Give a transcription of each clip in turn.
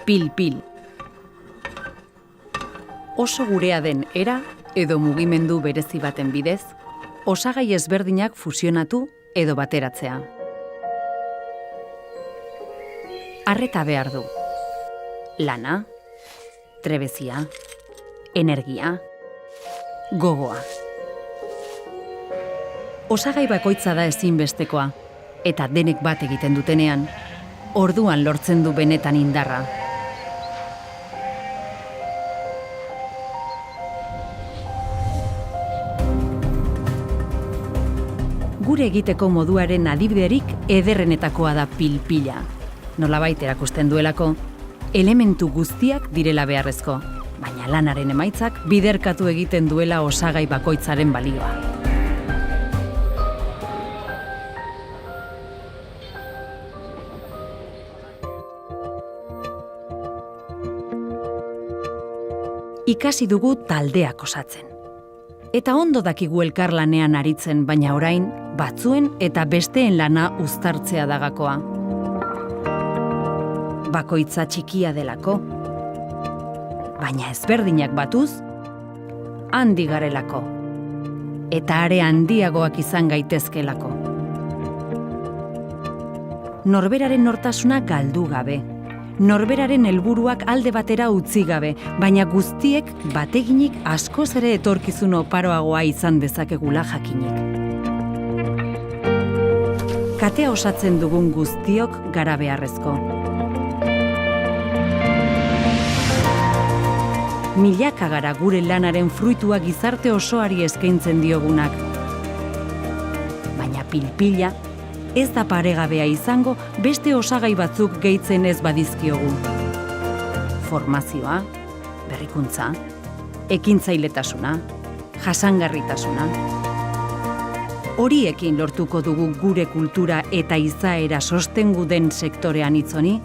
Pil-pil. Oso gurea den era edo mugimendu berezi baten bidez, osagai ezberdinak fusionatu edo bateratzea. Arreta behar du. Lana, trebezia, energia, gogoa. Osagai bakoitza da ezinbestekoa, eta denek bat egiten dutenean, orduan lortzen du benetan indarra. Gure egiteko moduaren adibiderik ederrenetakoa da pil-pila. Nolabait erakusten duelako, elementu guztiak direla beharrezko, baina lanaren emaitzak biderkatu egiten duela osagai bakoitzaren balioa. Ikasi dugu taldeak osatzen. Eta ondo dakigu elkarlanean aritzen, baina orain, batzuen eta besteen lana uztartzea dagakoa. Bakoitza txikia delako, baina ezberdinak batuz, handi garelako, eta are handiagoak izan gaitezkelako. Norberaren nortasuna galdu gabe, norberaren helburuak alde batera utzi gabe, baina guztiek bateginik askoz ere etorkizun oparoagoa izan dezakegula jakinik. Katea osatzen dugun guztiok gara beharrezko. Milaka gara gure lanaren fruitua gizarte osoari eskaintzen diogunak. Baina pil-pila ez da paregabea izango beste osagai batzuk gehitzen ez badizkiogu. Formazioa, berrikuntza, ekintzailetasuna, jasangarritasuna. Horiekin lortuko dugu gure kultura eta izaera sostengu den sektorean itzoni,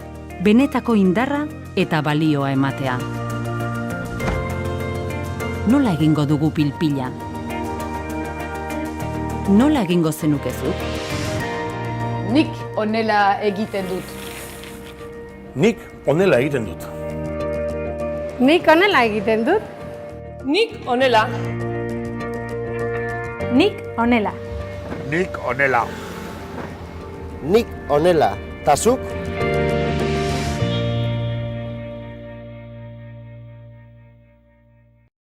benetako indarra eta balioa ematea. Nola egingo dugu pil-pila? Nola egingo zenukezuk? Nik honela egiten dut. Nik honela egiten dut. Nik honela egiten dut. Nik honela. Nik honela. Nik honela. Nik honela. Ta zuk?